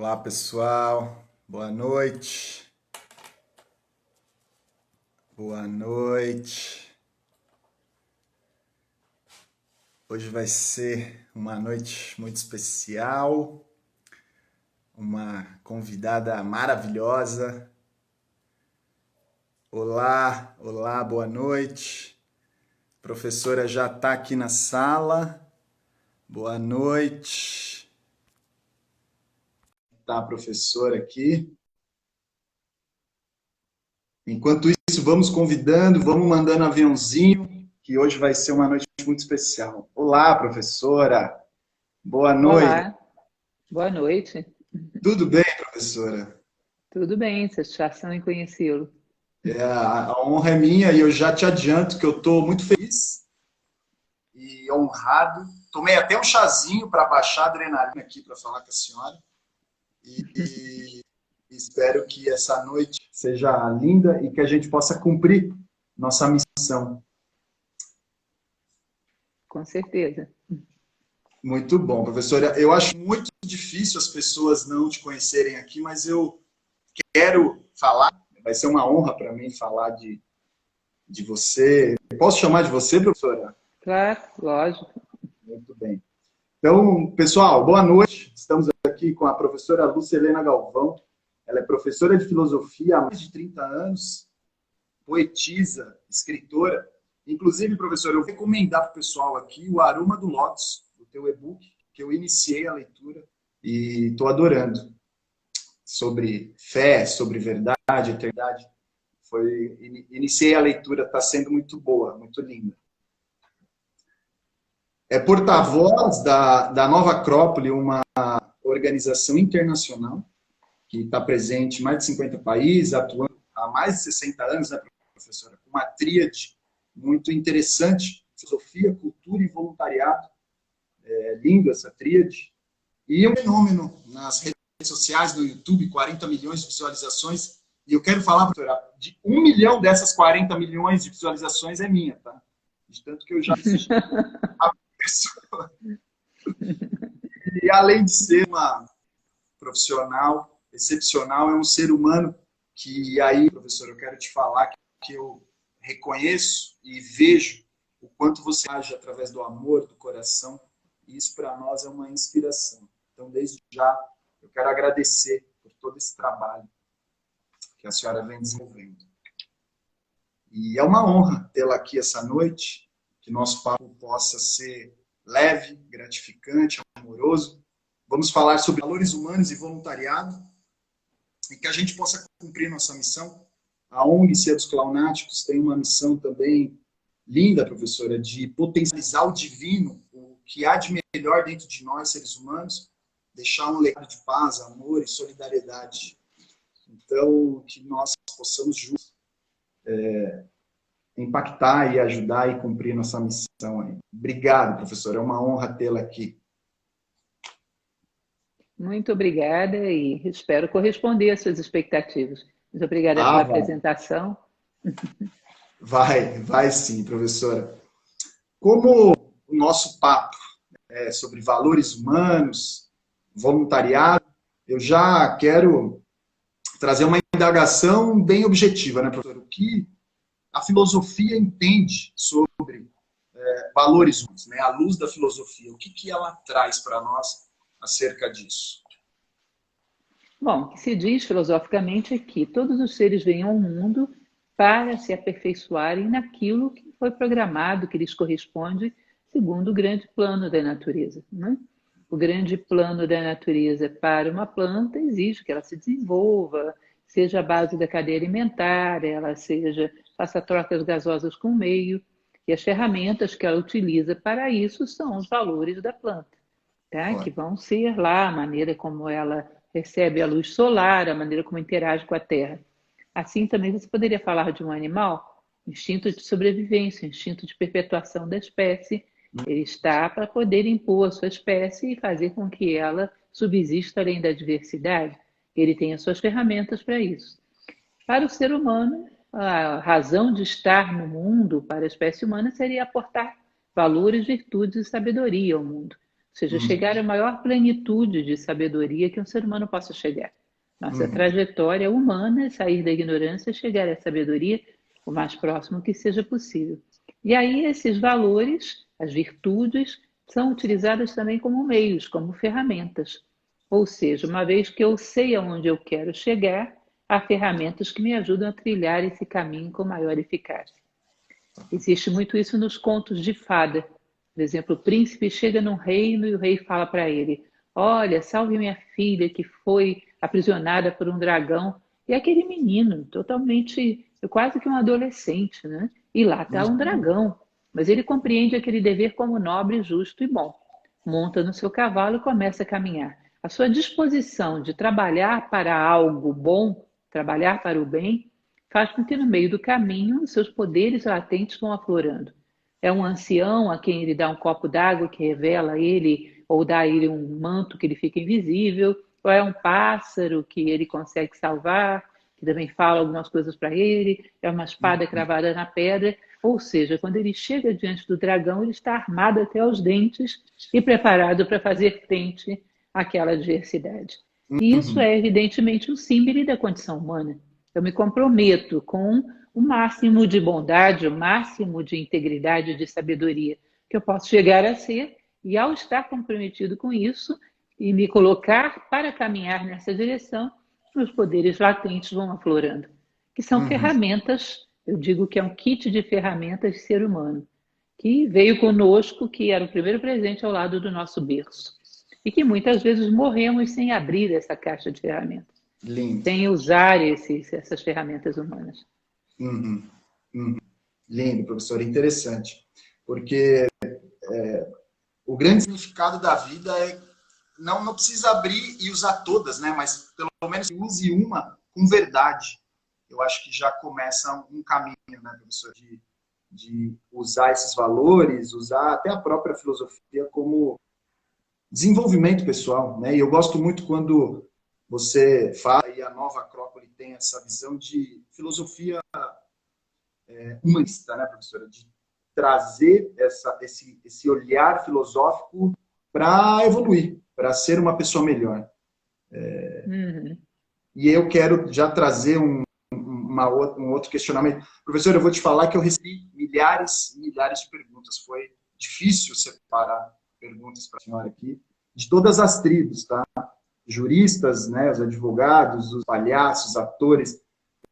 Olá, pessoal. Boa noite. Boa noite. Hoje vai ser uma noite muito especial. Uma convidada maravilhosa. Olá, olá, boa noite. A professora já está aqui na sala. Boa noite. Tá a professora aqui. Enquanto isso, vamos convidando, vamos mandando aviãozinho, que hoje vai ser uma noite muito especial. Olá, professora. Boa noite. Olá, boa noite. Tudo bem, professora? Tudo bem, satisfação em conhecê-lo. A honra é minha e eu já te adianto que eu estou muito feliz e honrado. Tomei até um chazinho para baixar a adrenalina aqui para falar com a senhora. E espero que essa noite seja linda e que a gente possa cumprir nossa missão. Com certeza. Muito bom, professora. Eu acho muito difícil as pessoas não te conhecerem aqui, mas eu quero falar. Vai ser uma honra para mim falar de você. Posso chamar de você, professora? Claro, lógico. Muito bem. Então, pessoal, boa noite. Estamos aqui com a professora Lucilena Galvão. Ela é professora de filosofia há mais de 30 anos, poetisa, escritora. Inclusive, professora, eu vou recomendar para o pessoal aqui o Aroma do Lótus, o teu e-book, que eu iniciei a leitura e estou adorando. Sobre fé, sobre verdade, eternidade. Iniciei a leitura, está sendo muito boa, muito linda. É porta-voz da Nova Acrópole, uma organização internacional que está presente em mais de 50 países, atuando há mais de 60 anos, né, professora? Uma tríade muito interessante, filosofia, cultura e voluntariado. É lindo essa tríade. E um fenômeno nas redes sociais, no YouTube, 40 milhões de visualizações. E eu quero falar, professora, de 1 milhão dessas 40 milhões de visualizações é minha, tá? De tanto que eu já assisti a pessoa. E além de ser uma profissional excepcional, é um ser humano que aí, professor, eu quero te falar que eu reconheço e vejo o quanto você age através do amor, do coração, e isso para nós é uma inspiração. Então, desde já, eu quero agradecer por todo esse trabalho que a senhora vem desenvolvendo. E é uma honra tê-la aqui essa noite, que nosso papo possa ser leve, gratificante, amoroso. Vamos falar sobre valores humanos e voluntariado e que a gente possa cumprir nossa missão. A ONG Seres Clownáticos tem uma missão também linda, professora, de potencializar o divino, o que há de melhor dentro de nós, seres humanos, deixar um legado de paz, amor e solidariedade. Então, que nós possamos juntos impactar e ajudar e cumprir nossa missão aí. Obrigado, professora. É uma honra tê-la aqui. Muito obrigada e espero corresponder às suas expectativas. Muito obrigada pela apresentação. Vai sim, professora. Como o nosso papo é sobre valores humanos, voluntariado, eu já quero trazer uma indagação bem objetiva, né, professor? O que a filosofia entende sobre valores humanos, né? À luz da filosofia, o que ela traz para nós acerca disso? Bom, o que se diz filosoficamente é que todos os seres vêm ao mundo para se aperfeiçoarem naquilo que foi programado, que lhes corresponde, segundo o grande plano da natureza, né? O grande plano da natureza para uma planta exige que ela se desenvolva, seja a base da cadeia alimentar, ela faça trocas gasosas com o meio, e as ferramentas que ela utiliza para isso são os valores da planta, tá? Que vão ser lá a maneira como ela recebe a luz solar, a maneira como interage com a terra. Assim também você poderia falar de um animal, instinto de sobrevivência, instinto de perpetuação da espécie. Ele está para poder impor a sua espécie e fazer com que ela subsista além da diversidade. Ele tem as suas ferramentas para isso. Para o ser humano, a razão de estar no mundo para a espécie humana seria aportar valores, virtudes e sabedoria ao mundo. O seja, chegar à maior plenitude de sabedoria que um ser humano possa chegar. Nossa trajetória humana é sair da ignorância e chegar à sabedoria o mais próximo que seja possível. E aí esses valores, as virtudes, são utilizadas também como meios, como ferramentas. Ou seja, uma vez que eu sei aonde eu quero chegar, há ferramentas que me ajudam a trilhar esse caminho com maior eficácia. Existe muito isso nos contos de fada. Por exemplo, o príncipe chega num reino e o rei fala para ele: olha, salve minha filha que foi aprisionada por um dragão. E aquele menino, totalmente, quase que um adolescente, né? E lá está um dragão. Mas ele compreende aquele dever como nobre, justo e bom. Monta no seu cavalo e começa a caminhar. A sua disposição de trabalhar para algo bom, trabalhar para o bem, faz com que no meio do caminho os seus poderes latentes vão aflorando. É um ancião a quem ele dá um copo d'água que revela ele, ou dá a ele um manto que ele fica invisível, ou é um pássaro que ele consegue salvar, que também fala algumas coisas para ele, é uma espada cravada na pedra. Ou seja, quando ele chega diante do dragão, ele está armado até os dentes e preparado para fazer frente àquela adversidade. E isso é, evidentemente, um símbolo da condição humana. Eu me comprometo com o máximo de bondade, o máximo de integridade, de sabedoria que eu posso chegar a ser, e ao estar comprometido com isso e me colocar para caminhar nessa direção, meus poderes latentes vão aflorando, que são ferramentas. Eu digo que é um kit de ferramentas de ser humano, que veio conosco, que era o primeiro presente ao lado do nosso berço, e que muitas vezes morremos sem abrir essa caixa de ferramentas. Lindo. Sem usar essas ferramentas humanas. Lindo, professor, interessante. Porque o grande significado da vida é não precisa abrir e usar todas, né? Mas pelo menos use uma com verdade. Eu acho que já começa um caminho, né, professor, de usar esses valores, usar até a própria filosofia como desenvolvimento pessoal, né? E eu gosto muito quando você fala, e a Nova Acrópole tem essa visão de filosofia humanista, né, professora? De trazer esse olhar filosófico para evoluir, para ser uma pessoa melhor. E eu quero já trazer um outro questionamento. Professor, eu vou te falar que eu recebi milhares e milhares de perguntas. Foi difícil separar perguntas para a senhora aqui, de todas as tribos, tá? Juristas, né, os advogados, os palhaços, os atores,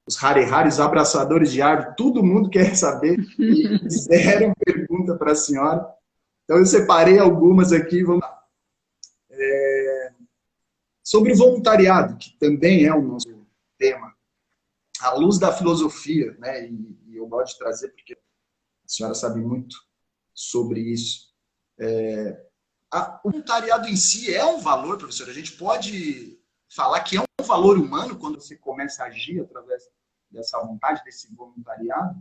os hare-hare, os abraçadores de árvore, todo mundo quer saber e fizeram pergunta para a senhora. Então, eu separei algumas aqui. Vamos lá. Sobre o voluntariado, que também é o nosso tema, à luz da filosofia, né, e eu gosto de trazer porque a senhora sabe muito sobre isso. O voluntariado em si é um valor, professor? A gente pode falar que é um valor humano quando você começa a agir através dessa vontade, desse voluntariado?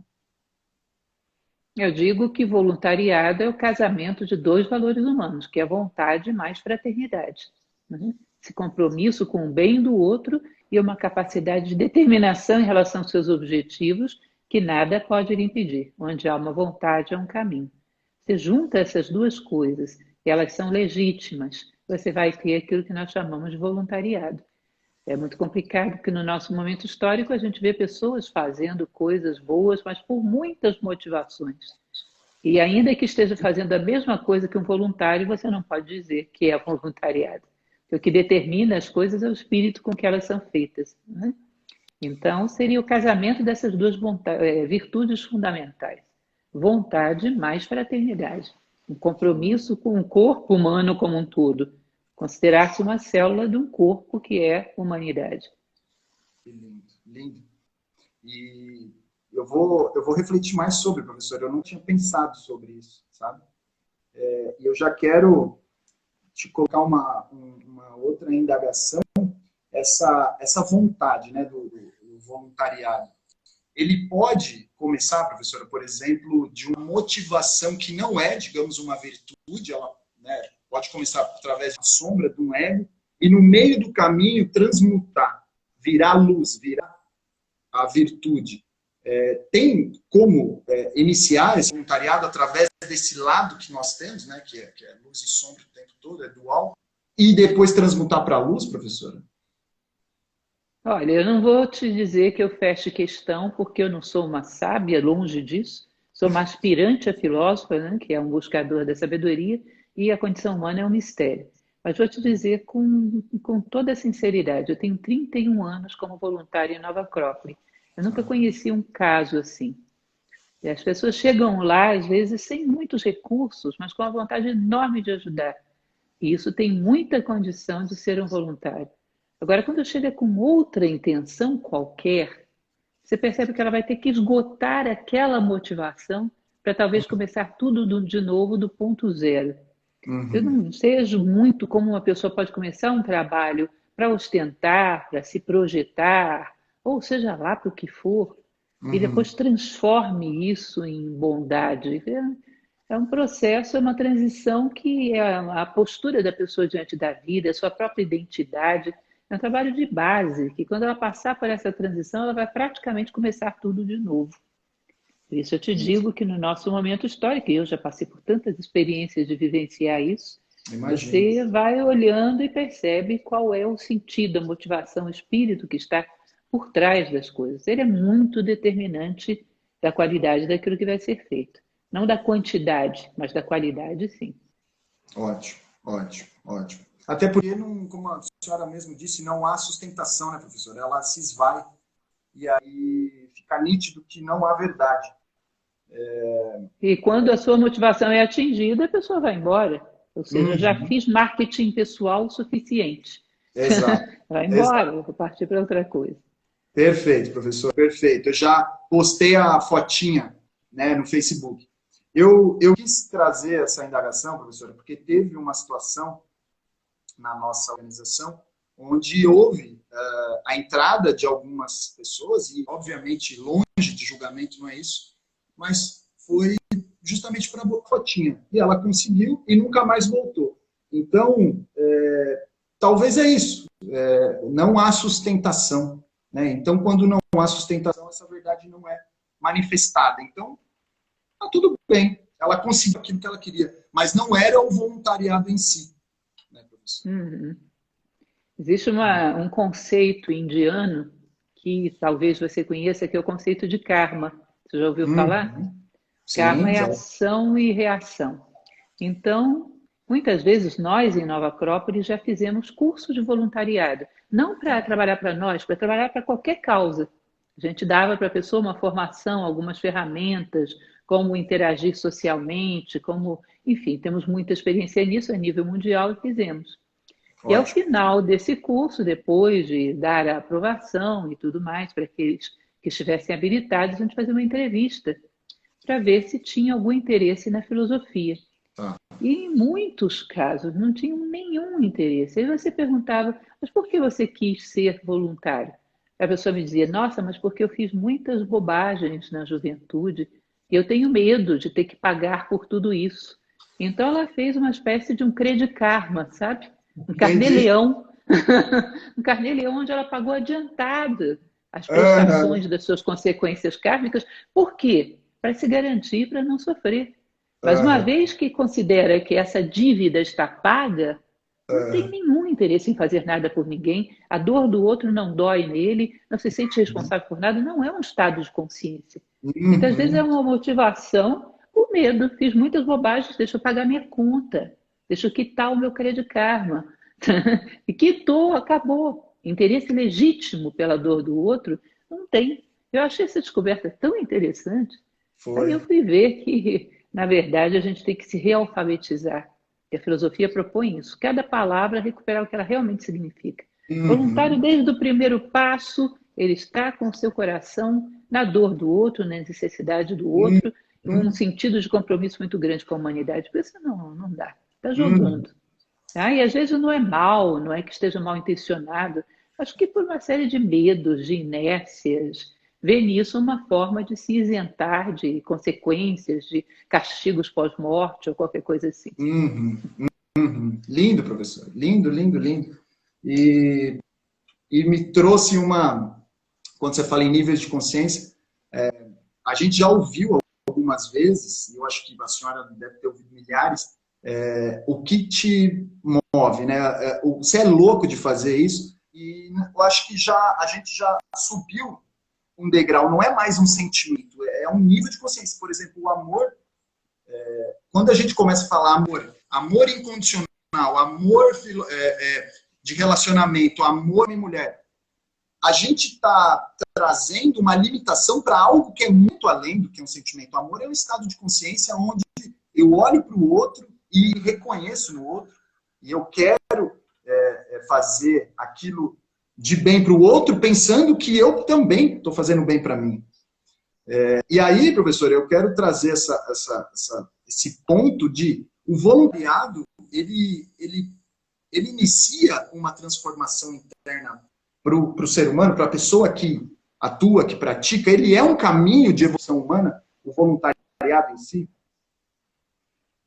Eu digo que voluntariado é o casamento de dois valores humanos, que é vontade mais fraternidade. Né? Esse compromisso com o bem do outro e uma capacidade de determinação em relação aos seus objetivos que nada pode lhe impedir. Onde há uma vontade, há um caminho. Você junta essas duas coisas e elas são legítimas, você vai ter aquilo que nós chamamos de voluntariado. É muito complicado porque no nosso momento histórico a gente vê pessoas fazendo coisas boas, mas por muitas motivações. E ainda que esteja fazendo a mesma coisa que um voluntário, você não pode dizer que é voluntariado. O que determina as coisas é o espírito com que elas são feitas. Né? Então, seria o casamento dessas duas virtudes fundamentais. Vontade mais fraternidade. Um compromisso com o corpo humano como um todo. Considerar-se uma célula de um corpo que é humanidade. Que lindo, lindo. E eu vou refletir mais sobre, professor. Eu não tinha pensado sobre isso, sabe? E eu já quero te colocar uma outra indagação. Essa vontade, né, do voluntariado. Ele pode começar, professora, por exemplo, de uma motivação que não é, digamos, uma virtude, ela, né, pode começar através da sombra, de um ego, e no meio do caminho transmutar, virar luz, virar a virtude. Tem como iniciar esse voluntariado através desse lado que nós temos, né, que é luz e sombra o tempo todo, é dual, e depois transmutar para a luz, professora? Olha, eu não vou te dizer que eu feche questão, porque eu não sou uma sábia, longe disso. Sou uma aspirante a filósofa, né, que é um buscador da sabedoria, e a condição humana é um mistério. Mas vou te dizer com toda a sinceridade, eu tenho 31 anos como voluntária em Nova Acrópole. Eu nunca conheci um caso assim. E as pessoas chegam lá, às vezes, sem muitos recursos, mas com a vontade enorme de ajudar. E isso tem muita condição de ser um voluntário. Agora, quando chega com outra intenção qualquer, você percebe que ela vai ter que esgotar aquela motivação para talvez começar tudo de novo do ponto zero. Eu Uhum, não vejo muito como uma pessoa pode começar um trabalho para ostentar, para se projetar, ou seja lá para o que for, e uhum. depois transforme isso em bondade. É um processo, é uma transição que é a postura da pessoa diante da vida, a sua própria identidade. É um trabalho de base, que quando ela passar por essa transição, ela vai praticamente começar tudo de novo. Por isso eu te digo que no nosso momento histórico, e eu já passei por tantas experiências de vivenciar isso, Imagino. você vai olhando e percebe qual é o sentido, a motivação, o espírito que está por trás das coisas. Ele é muito determinante da qualidade daquilo que vai ser feito. Não da quantidade, mas da qualidade, sim. Ótimo, ótimo, ótimo. Até porque, não, como a senhora mesmo disse, não há sustentação, né, professora? Ela se esvai e aí fica nítido que não há verdade. E quando a sua motivação é atingida, a pessoa vai embora. Ou seja, eu já Uhum. fiz marketing pessoal o suficiente. Exato, Vai embora, exato. eu vou partir para outra coisa. Perfeito, professor, perfeito. Eu já postei a fotinha, né, no Facebook. Eu quis trazer essa indagação, professora, porque teve uma situação na nossa organização onde houve a entrada de algumas pessoas, e obviamente longe de julgamento não é isso, mas foi justamente para a fotinha. E ela conseguiu e nunca mais voltou. Então, talvez é isso. Não há sustentação. Né? Então, quando não há sustentação, essa verdade não é manifestada. Então, tá tudo bem. Ela conseguiu aquilo que ela queria, mas não era o voluntariado em si. Né, professor? Uhum. Existe um conceito indiano que talvez você conheça, que é o conceito de karma. Você já ouviu falar? Uhum. Karma Sim, é já. ação e reação. Então, muitas vezes nós em Nova Acrópole já fizemos curso de voluntariado, não para trabalhar para nós, para trabalhar para qualquer causa. A gente dava para a pessoa uma formação, algumas ferramentas, como interagir socialmente, como, enfim, temos muita experiência nisso a nível mundial e fizemos. E ao Ótimo. final desse curso, depois de dar a aprovação e tudo mais para aqueles que estivessem habilitados, a gente fazia uma entrevista para ver se tinha algum interesse na filosofia. Tá. E em muitos casos não tinham nenhum interesse. Aí você perguntava, mas por que você quis ser voluntário? A pessoa me dizia, nossa, mas porque eu fiz muitas bobagens na juventude e eu tenho medo de ter que pagar por tudo isso. Então ela fez uma espécie de um credi karma, sabe? Um Entendi. carnê-leão. Um carnê-leão onde ela pagou adiantada as Uhum. prestações das suas consequências kármicas. Por quê? Para se garantir, para não sofrer. Mas uma Uhum. vez que considera que essa dívida está paga, não tem Uhum. nenhum interesse em fazer nada por ninguém, a dor do outro não dói nele, não se sente responsável por nada, não é um estado de consciência. Muitas vezes é Uhum. uma motivação por medo. Fiz muitas bobagens, deixa eu pagar minha conta, deixa eu quitar o meu crédito karma. E quitou, acabou. Interesse legítimo pela dor do outro, não tem. Eu achei essa descoberta tão interessante. Aí Foi. eu fui ver que, na verdade, a gente tem que se realfabetizar. E a filosofia propõe isso. Cada palavra recuperar o que ela realmente significa. Voluntário, Uhum. desde o primeiro passo, ele está com o seu coração na dor do outro, na necessidade do outro, um Uhum. sentido de compromisso muito grande com a humanidade. Por isso não dá. Está Uhum. jogando. Ah, e às vezes não é mal, não é que esteja mal intencionado, acho que por uma série de medos, de inércias, vê nisso uma forma de se isentar de consequências, de castigos pós-morte ou qualquer coisa assim. Uhum. Uhum. Lindo, professor. Lindo, lindo, lindo. E, e me trouxe uma. Quando você fala em níveis de consciência, a gente já ouviu algumas algumas vezes, e eu acho que a senhora deve ter ouvido milhares, o que te move, né? Você é louco de fazer isso, e eu acho que a gente já subiu um degrau, não é mais um sentimento, é um nível de consciência. Por exemplo, o amor, quando a gente começa a falar amor incondicional, amor de relacionamento, amor em mulher, a gente está trazendo uma limitação para algo que é muito além do que um sentimento. O amor é um estado de consciência onde eu olho para o outro e reconheço no outro, e eu quero fazer aquilo de bem para o outro, pensando que eu também estou fazendo bem para mim. E aí, professor, eu quero trazer esse ponto de o voluntariado, ele inicia uma transformação interna para o ser humano, para a pessoa que atua, que pratica. Ele é um caminho de evolução humana, o voluntariado em si?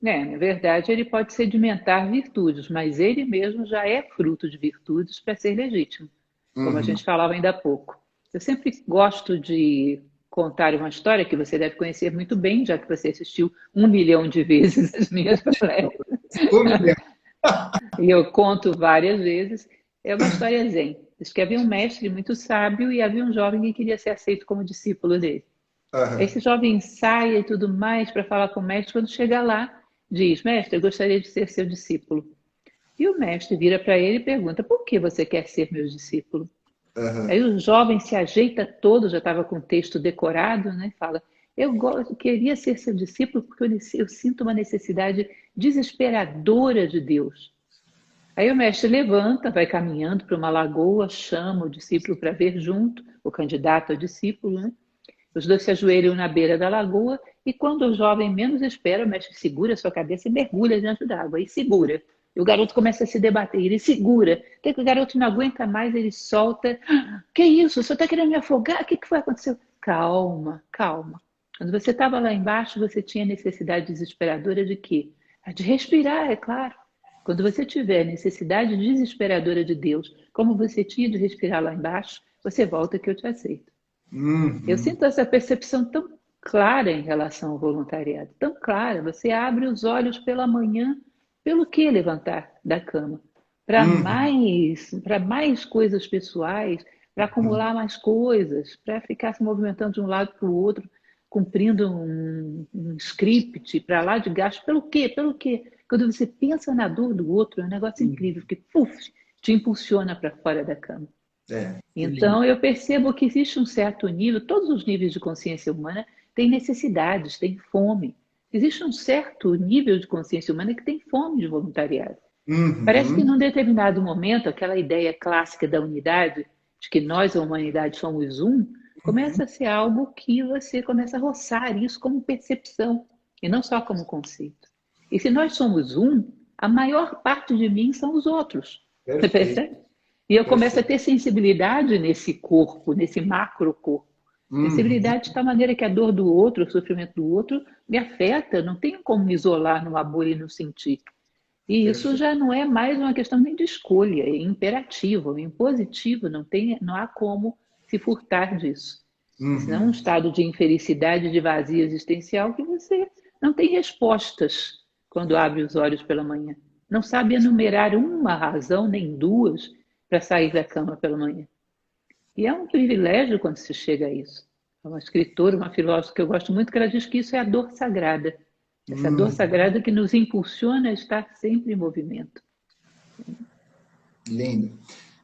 Na verdade, ele pode sedimentar virtudes, mas ele mesmo já é fruto de virtudes para ser legítimo, como a gente falava ainda há pouco. Eu sempre gosto de contar uma história que você deve conhecer muito bem, já que você assistiu 1 milhão de vezes as minhas palestras. 1 milhão. E eu conto várias vezes. É uma história zen. Diz que havia um mestre muito sábio e havia um jovem que queria ser aceito como discípulo dele. Esse jovem ensaia e tudo mais para falar com o mestre. Quando chega lá, diz: mestre, eu gostaria de ser seu discípulo. E o mestre vira para ele e pergunta: por que você quer ser meu discípulo? Aí o jovem se ajeita todo, já estava com o texto decorado, né? Fala: eu queria ser seu discípulo porque eu sinto uma necessidade desesperadora de Deus. Aí o mestre levanta, vai caminhando para uma lagoa, chama o discípulo para ver junto, o candidato ao discípulo, né? Os dois se ajoelham na beira da lagoa e quando o jovem menos espera, o mestre segura a sua cabeça e mergulha dentro d'água. E segura. E o garoto começa a se debater, ele segura. Até que o garoto não aguenta mais, ele solta. Que isso? Você está querendo me afogar? O que foi que aconteceu? Calma, calma. Quando você estava lá embaixo, você tinha necessidade desesperadora de quê? De respirar, é claro. Quando você tiver necessidade desesperadora de Deus, como você tinha de respirar lá embaixo, você volta que eu te aceito. Eu sinto essa percepção tão clara em relação ao voluntariado, tão clara. Você abre os olhos pela manhã, pelo que levantar da cama? Para mais coisas pessoais, para acumular mais coisas, para ficar se movimentando de um lado para o outro, cumprindo um script para lá de gasto. Pelo quê? Pelo quê? Quando você pensa na dor do outro, é um negócio incrível, que te impulsiona para fora da cama. Então, eu percebo que existe um certo nível, todos os níveis de consciência humana têm necessidades, têm fome. Existe um certo nível de consciência humana que tem fome de voluntariado. Parece que num determinado momento, aquela ideia clássica da unidade, de que nós, a humanidade, somos um, começa a ser algo que você começa a roçar isso como percepção, e não só como conceito. E se nós somos um, a maior parte de mim são os outros. Você percebe? E eu começo a ter sensibilidade nesse corpo, nesse macro corpo. Sensibilidade de tal maneira que a dor do outro, o sofrimento do outro, me afeta. Não tenho como me isolar numa bolha e não sentir. E isso já não é mais uma questão nem de escolha, é imperativo, é impositivo, não há como se furtar disso. Senão é um estado de infelicidade, de vazio existencial que você não tem respostas quando abre os olhos pela manhã. Não sabe enumerar uma razão, nem duas, para sair da cama pela manhã. E é um privilégio quando se chega a isso. É uma escritora, uma filósofa que eu gosto muito, que ela diz que isso é a dor sagrada. Essa dor sagrada que nos impulsiona a estar sempre em movimento. Lindo.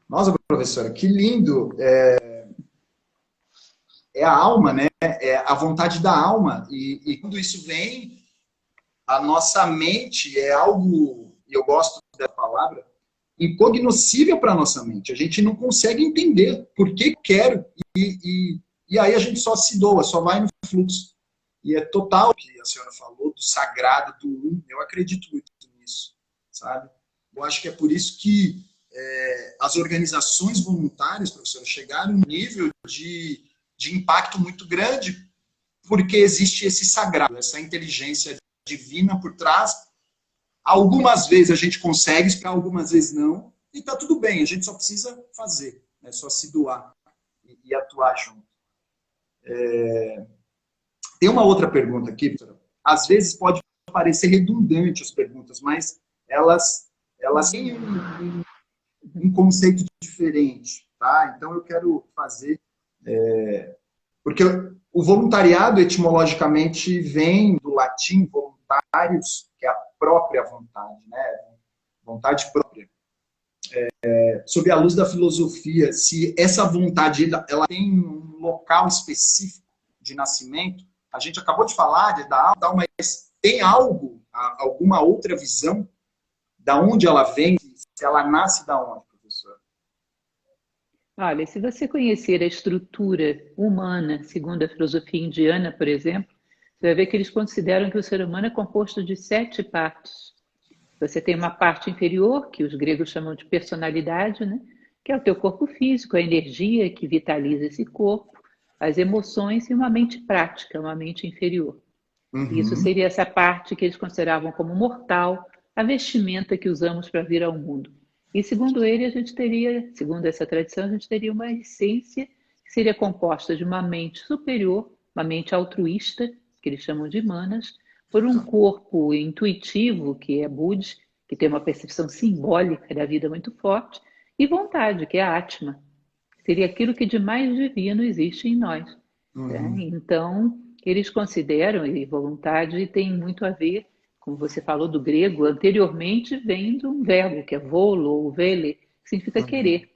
Nossa, professora, que lindo. É a alma, né? É a vontade da alma. E quando isso vem, a nossa mente é algo, e eu gosto dessa palavra, incognoscível para a nossa mente. A gente não consegue entender por que quero. E aí a gente só se doa, só vai no fluxo. E é total o que a senhora falou, do sagrado, do um. Eu acredito muito nisso, sabe? Eu acho que é por isso que as organizações voluntárias, professora, chegaram num nível de impacto muito grande, porque existe esse sagrado, essa inteligência divina por trás. Algumas vezes a gente consegue, para algumas vezes não, e tá tudo bem, a gente só precisa fazer, só se doar e atuar junto. Tem uma outra pergunta aqui, professora. Às vezes pode parecer redundante as perguntas, mas elas têm um conceito diferente, tá? Então eu quero fazer... porque o voluntariado, etimologicamente, vem do latim voluntários, que é a própria vontade, né? Vontade própria. Sob a luz da filosofia, se essa vontade ela tem um local específico de nascimento, a gente acabou de falar da alma, mas tem alguma outra visão da onde ela vem, se ela nasce da onde, professor? Olha, se você conhecer a estrutura humana, segundo a filosofia indiana, por exemplo, você vai ver que eles consideram que o ser humano é composto de 7 partes. Você tem uma parte inferior, que os gregos chamam de personalidade, né? Que é o teu corpo físico, a energia que vitaliza esse corpo, as emoções e uma mente prática, uma mente inferior. Isso seria essa parte que eles consideravam como mortal, a vestimenta que usamos para vir ao mundo. E segundo ele, a gente teria, segundo essa tradição, a gente teria uma essência que seria composta de uma mente superior, uma mente altruísta, que eles chamam de manas, por um corpo intuitivo, que é Budi, que tem uma percepção simbólica da vida muito forte, e vontade, que é a Atma. Seria aquilo que de mais divino existe em nós. Então, eles consideram, e vontade tem muito a ver, como você falou do grego, anteriormente vem de um verbo, que é volo ou vele, que significa querer.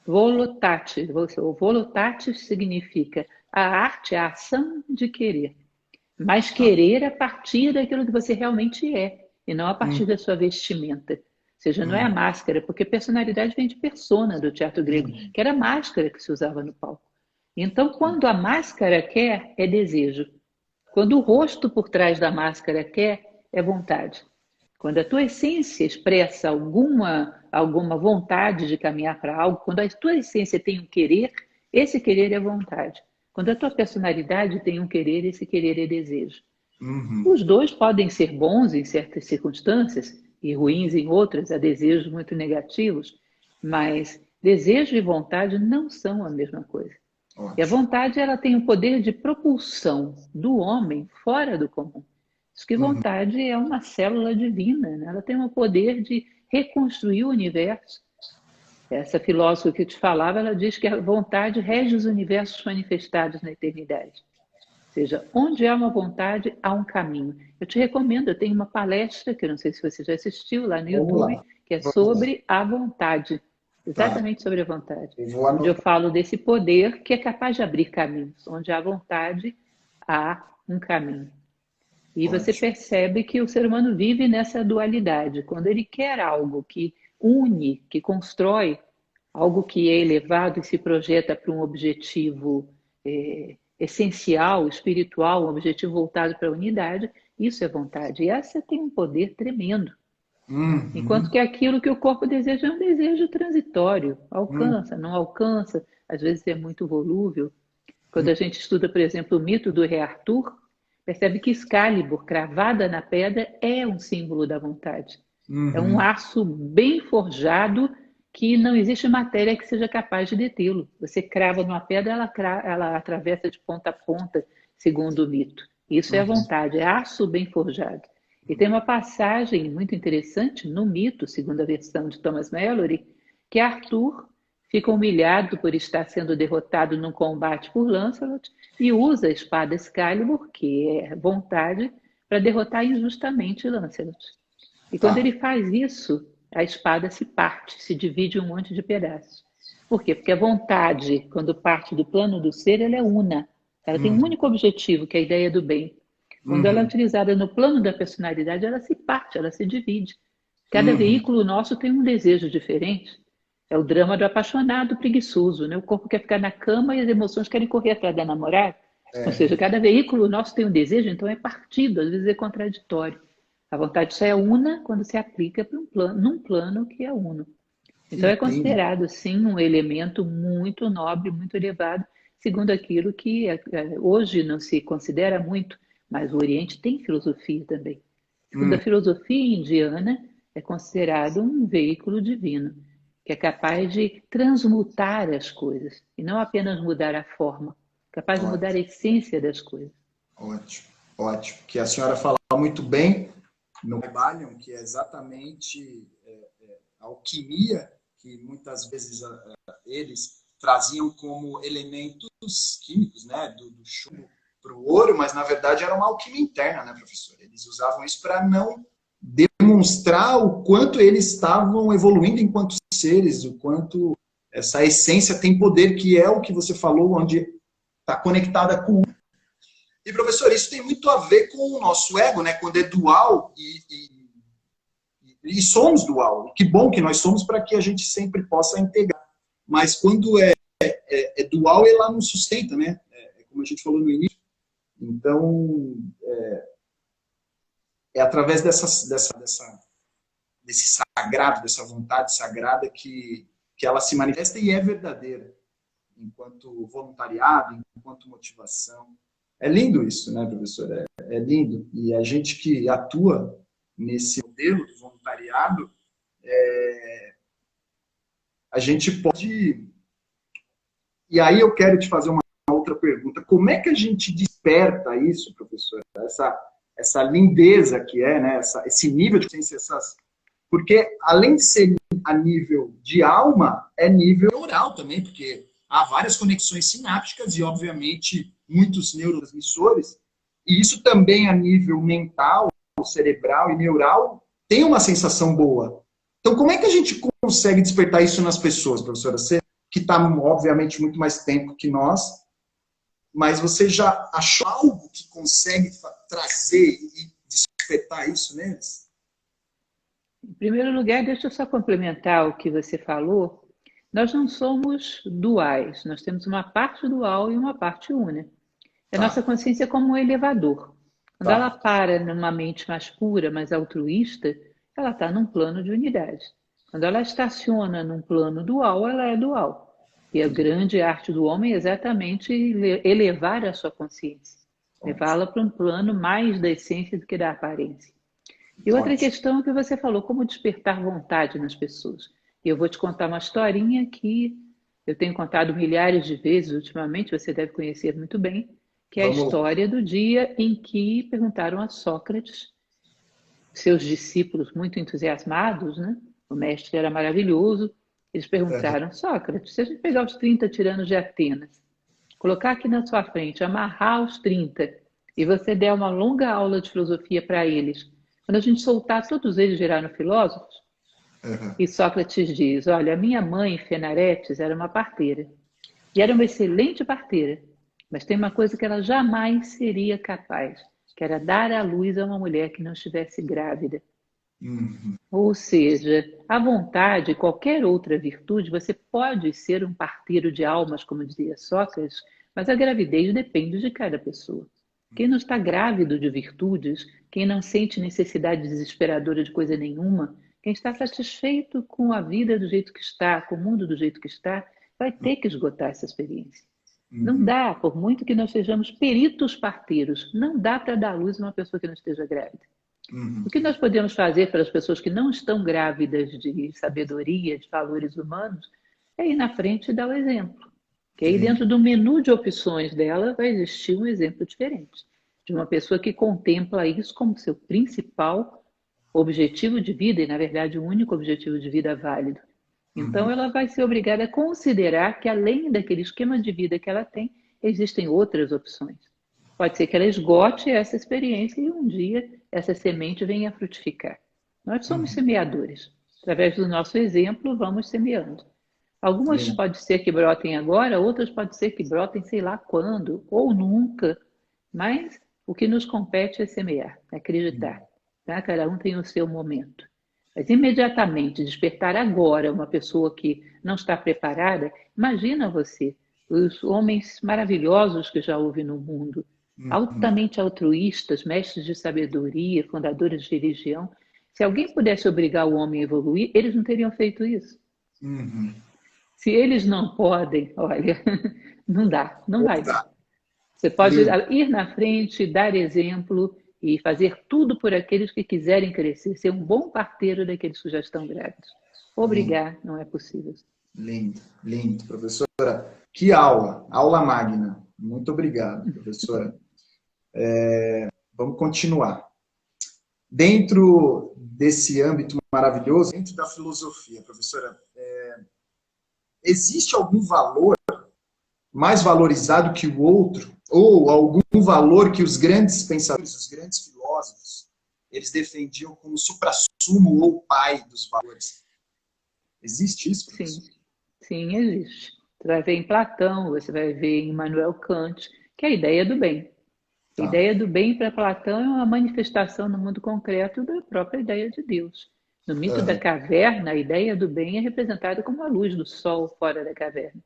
Volutatis, ou volutatis significa a arte, a ação de querer. Mas querer a partir daquilo que você realmente é, e não a partir da sua vestimenta. Ou seja, não é a máscara, porque personalidade vem de persona do teatro grego, que era a máscara que se usava no palco. Então, quando a máscara quer, é desejo. Quando o rosto por trás da máscara quer, é vontade. Quando a tua essência expressa alguma vontade de caminhar para algo, quando a tua essência tem um querer, esse querer é vontade. Quando a tua personalidade tem um querer, esse querer é desejo. Os dois podem ser bons em certas circunstâncias e ruins em outras, há desejos muito negativos, mas desejo e vontade não são a mesma coisa. Ótimo. E a vontade ela tem o poder de propulsão do homem fora do comum. Diz que vontade é uma célula divina, né? Ela tem o poder de reconstruir o universo. Essa filósofa que eu te falava, ela diz que a vontade rege os universos manifestados na eternidade. Ou seja, onde há uma vontade, há um caminho. Eu te recomendo, eu tenho uma palestra, que eu não sei se você já assistiu lá no YouTube, que é sobre a vontade. Exatamente sobre a vontade. Onde eu falo desse poder que é capaz de abrir caminhos. Onde há vontade, há um caminho. E você percebe que o ser humano vive nessa dualidade. Quando ele quer algo que une, que constrói, algo que é elevado e se projeta para um objetivo essencial, espiritual, um objetivo voltado para a unidade, isso é vontade. E essa tem um poder tremendo. Enquanto que aquilo que o corpo deseja é um desejo transitório, alcança, não alcança, às vezes é muito volúvel. Quando a gente estuda, por exemplo, o mito do rei Arthur, percebe que Excalibur, cravada na pedra, é um símbolo da vontade. É um aço bem forjado que não existe matéria que seja capaz de detê-lo. Você crava numa pedra, ela atravessa de ponta a ponta, segundo o mito. Isso é a vontade, é aço bem forjado. E tem uma passagem muito interessante no mito, segundo a versão de Thomas Malory, que Arthur fica humilhado por estar sendo derrotado num combate por Lancelot e usa a espada Excalibur, que é vontade, para derrotar injustamente Lancelot. E quando ele faz isso, a espada se parte, se divide em um monte de pedaços. Por quê? Porque a vontade, quando parte do plano do ser, ela é una. Ela tem um único objetivo, que é a ideia do bem. Quando ela é utilizada no plano da personalidade, ela se parte, ela se divide. Cada veículo nosso tem um desejo diferente. É o drama do apaixonado preguiçoso, né? O corpo quer ficar na cama e as emoções querem correr atrás da namorada. Ou seja, cada veículo nosso tem um desejo, então é partido, às vezes é contraditório. A vontade só é una quando se aplica para num plano que é uno. Então é considerado, sim, um elemento muito nobre, muito elevado, segundo aquilo que hoje não se considera muito, mas o Oriente tem filosofia também. Segundo a filosofia indiana, é considerado um veículo divino, que é capaz de transmutar as coisas, e não apenas mudar a forma, capaz de mudar a essência das coisas. Ótimo, ótimo. Que a senhora fala muito bem no trabalho, que é exatamente a alquimia, que muitas vezes eles traziam como elementos químicos, né, do chumbo para o ouro, mas na verdade era uma alquimia interna, né, professor? Eles usavam isso para não demonstrar o quanto eles estavam evoluindo enquanto seres, o quanto essa essência tem poder, que é o que você falou, onde está conectada com. E, professor, isso tem muito a ver com o nosso ego, né? Quando é dual e somos dual. E que bom que nós somos para que a gente sempre possa integrar. Mas quando é dual, ela não sustenta, né? Como a gente falou no início. Então, através desse sagrado, dessa vontade sagrada que ela se manifesta e é verdadeira, enquanto voluntariado, enquanto motivação. É lindo isso, né, professor? É lindo. E a gente que atua nesse modelo de voluntariado, a gente pode... E aí eu quero te fazer uma outra pergunta. Como é que a gente desperta isso, professor? Essa lindeza que é, né? Esse nível de consciência, porque além de ser a nível de alma, é nível neural também, porque há várias conexões sinápticas e, obviamente, muitos neurotransmissores, e isso também a nível mental, cerebral e neural tem uma sensação boa. Então, como é que a gente consegue despertar isso nas pessoas, professora? Você que está, obviamente, muito mais tempo que nós, mas você já achou algo que consegue trazer e despertar isso neles? Em primeiro lugar, deixa eu só complementar o que você falou. Nós não somos duais, nós temos uma parte dual e uma parte una. A nossa Tá, consciência é como um elevador. Quando ela tá. para numa mente mais pura, mais altruísta, ela está num plano de unidade. Quando ela estaciona num plano dual, ela é dual. E a grande arte do homem é exatamente elevar a sua consciência, levá-la para um plano mais da essência do que da aparência. E outra Ótimo. questão é que você falou, como despertar vontade nas pessoas. E eu vou te contar uma historinha que eu tenho contado milhares de vezes ultimamente, você deve conhecer muito bem, que é a Vamos lá. história do dia em que perguntaram a Sócrates, seus discípulos muito entusiasmados, né? O mestre era maravilhoso, eles perguntaram, Sócrates, se a gente pegar os 30 tiranos de Atenas, colocar aqui na sua frente, amarrar os 30, e você der uma longa aula de filosofia para eles, quando a gente soltar todos eles viraram filósofos? E Sócrates diz, olha, a minha mãe, Fenaretes, era uma parteira. E era uma excelente parteira, mas tem uma coisa que ela jamais seria capaz, que era dar à luz a uma mulher que não estivesse grávida. Uhum. Ou seja, a vontade, qualquer outra virtude, você pode ser um parteiro de almas, como dizia Sócrates, mas a gravidez depende de cada pessoa. Quem não está grávido de virtudes, quem não sente necessidade desesperadora de coisa nenhuma, quem está satisfeito com a vida do jeito que está, com o mundo do jeito que está, vai ter que esgotar essa experiência. Não Uhum. dá, por muito que nós sejamos peritos parteiros, não dá para dar luz a uma pessoa que não esteja grávida. Uhum. O que nós podemos fazer para as pessoas que não estão grávidas de sabedoria, de valores humanos, é ir na frente e dar o exemplo. Que aí Lindo. dentro do menu de opções dela vai existir um exemplo diferente. De uma pessoa que contempla isso como seu principal objetivo de vida e, na verdade, o único objetivo de vida válido. Então, Uhum. ela vai ser obrigada a considerar que, além daquele esquema de vida que ela tem, existem outras opções. Pode ser que ela esgote essa experiência e um dia essa semente venha a frutificar. Nós somos Uhum. semeadores. Através do nosso exemplo, vamos semeando. Algumas Lindo. pode ser que brotem agora, outras pode ser que brotem sei lá quando, ou nunca. Mas o que nos compete é semear, é acreditar. Tá? Cada um tem o seu momento. Mas imediatamente despertar agora uma pessoa que não está preparada, imagina você, os homens maravilhosos que já houve no mundo, Uhum. altamente altruístas, mestres de sabedoria, fundadores de religião. Se alguém pudesse obrigar o homem a evoluir, eles não teriam feito isso. Uhum. Se eles não podem, olha, não dá, não vai dar. Tá. Você pode Lindo. ir na frente, dar exemplo e fazer tudo por aqueles que quiserem crescer, ser um bom parteiro daqueles que já estão grávidos. Lindo. Obrigar não é possível. Lindo. Lindo. Professora, que aula. Aula magna. Muito obrigado, professora. Vamos continuar. Dentro desse âmbito maravilhoso, dentro da filosofia, professora, existe algum valor mais valorizado que o outro? Ou algum valor que os grandes pensadores, os grandes filósofos, eles defendiam como suprassumo ou pai dos valores? Existe isso, professor? Sim, sim, existe. Você vai ver em Platão, você vai ver em Immanuel Kant, que é a ideia do bem. A Tá. ideia do bem para Platão é uma manifestação no mundo concreto da própria ideia de Deus. No mito da Aham. caverna, a ideia do bem é representada como a luz do sol fora da caverna.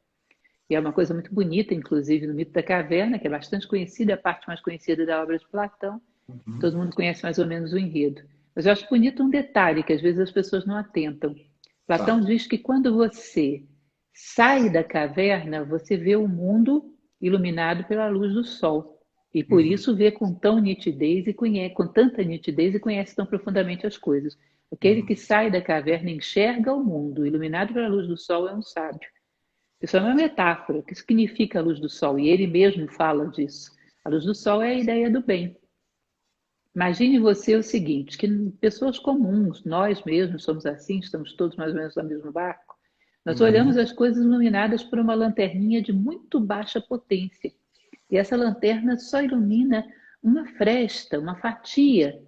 E é uma coisa muito bonita, inclusive, no mito da caverna, que é bastante conhecida, é a parte mais conhecida da obra de Platão. Uhum. Todo mundo conhece mais ou menos o enredo. Mas eu acho bonito um detalhe que às vezes as pessoas não atentam. Platão Tá. diz que quando você sai da caverna, você vê o mundo iluminado pela luz do sol. E por Uhum. isso vê com tão nitidez e conhece, com tanta nitidez e conhece tão profundamente as coisas. Aquele Uhum. que sai da caverna e enxerga o mundo iluminado pela luz do sol é um sábio. Isso é uma metáfora. O que significa a luz do sol? E ele mesmo fala disso. A luz do sol é a ideia do bem. Imagine você o seguinte, que pessoas comuns, nós mesmos somos assim, estamos todos mais ou menos no mesmo barco, nós olhamos Uhum. as coisas iluminadas por uma lanterninha de muito baixa potência. E essa lanterna só ilumina uma fresta, uma fatia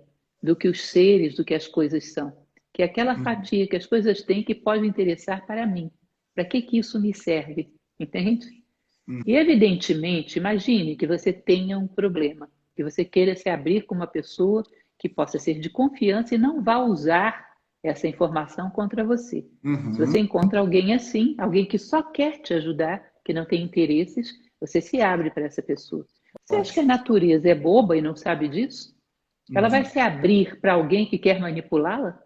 do que os seres, do que as coisas são. Que é aquela Uhum. fatia que as coisas têm que pode interessar para mim. Para que isso me serve? Entende? E, Uhum. evidentemente, imagine que você tenha um problema, que você queira se abrir com uma pessoa que possa ser de confiança e não vá usar essa informação contra você. Se Uhum. você encontra alguém assim, alguém que só quer te ajudar, que não tem interesses, você se abre para essa pessoa. Você acha que a Ótimo. natureza é boba e não sabe disso? Ela vai Uhum. se abrir para alguém que quer manipulá-la?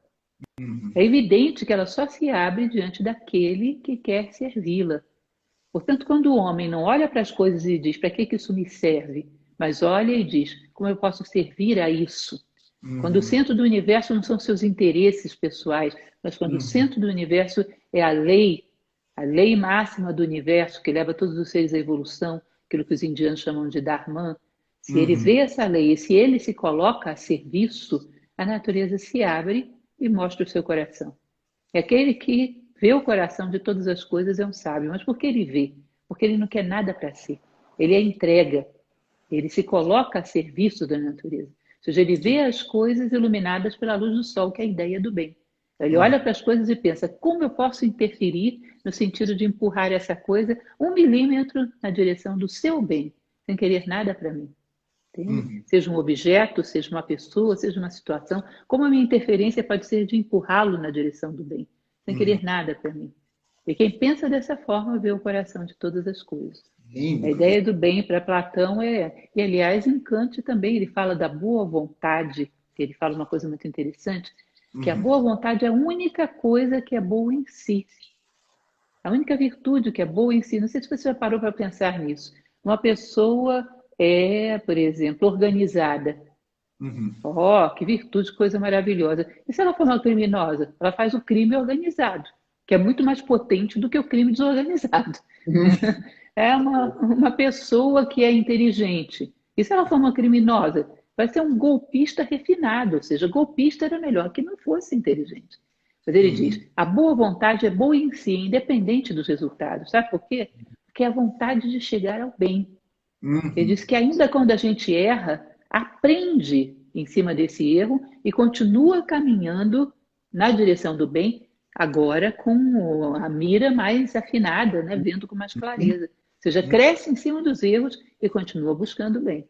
Uhum. É evidente que ela só se abre diante daquele que quer servi-la. Portanto, quando o homem não olha para as coisas e diz para que isso me serve, mas olha e diz como eu posso servir a isso. Quando o Uhum. centro do universo não são seus interesses pessoais, mas quando o Uhum. centro do universo é a lei máxima do universo que leva todos os seres à evolução, aquilo que os indianos chamam de Dharma, se ele Uhum. vê essa lei e se ele se coloca a serviço, a natureza se abre e mostra o seu coração. É aquele que vê o coração de todas as coisas é um sábio. Mas por que ele vê? Porque ele não quer nada para si. Ele é entrega. Ele se coloca a serviço da natureza. Ou seja, ele vê as coisas iluminadas pela luz do sol, que é a ideia do bem. Ele olha Uhum. para as coisas e pensa: como eu posso interferir no sentido de empurrar essa coisa 1 milímetro na direção do seu bem, sem querer nada para mim? Entende? Uhum. Seja um objeto, seja uma pessoa, seja uma situação, como a minha interferência pode ser de empurrá-lo na direção do bem, sem Uhum. querer nada para mim. E quem pensa dessa forma vê o coração de todas as coisas. A Lindo, professor. ideia do bem para Platão e aliás, em Kant também, ele fala da boa vontade, ele fala uma coisa muito interessante, que a Uhum. boa vontade é a única coisa que é boa em si. A única virtude que é boa em si, não sei se você já parou para pensar nisso. Uma pessoa é, por exemplo, organizada. Uhum. Oh, que virtude, coisa maravilhosa. E se ela for uma criminosa? Ela faz o crime organizado, que é muito mais potente do que o crime desorganizado. Uhum. É uma pessoa que é inteligente. E se ela for uma criminosa? Vai ser um golpista refinado, ou seja, golpista era melhor que não fosse inteligente. Mas ele diz: Uhum. a boa vontade é boa em si, independente dos resultados. Sabe por quê? Porque é a vontade de chegar ao bem. Ele Uhum. diz que ainda quando a gente erra, aprende em cima desse erro e continua caminhando na direção do bem, agora com a mira mais afinada, né? Vendo com mais clareza. Ou seja, Uhum. cresce em cima dos erros e continua buscando o bem.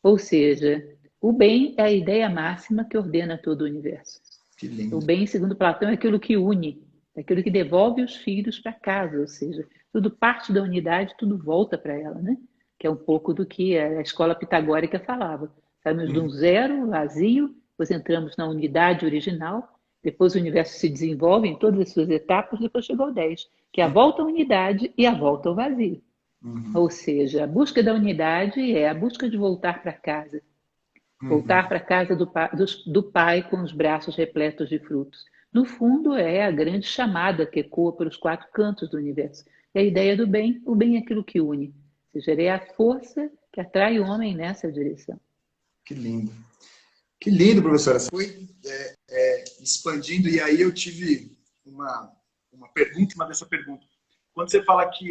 Ou seja, o bem é a ideia máxima que ordena todo o universo. Que O lindo. bem, segundo Platão, é aquilo que une, é aquilo que devolve os filhos para casa, ou seja, tudo parte da unidade, tudo volta para ela, né? Que é um pouco do que a escola pitagórica falava. Saímos de um Uhum. zero vazio, depois entramos na unidade original, depois o universo se desenvolve em todas as suas etapas, depois chegou ao 10, que é a volta à unidade e a volta ao vazio. Uhum. Ou seja, a busca da unidade é a busca de voltar para casa, voltar Uhum. para a casa do pai com os braços repletos de frutos. No fundo, é a grande chamada que ecoa pelos 4 cantos do universo. É a ideia do bem, o bem é aquilo que une. Ou seja, é a força que atrai o homem nessa direção. Que lindo. Que lindo, professora. Você foi expandindo, e aí eu tive uma pergunta, uma dessa pergunta. Quando você fala que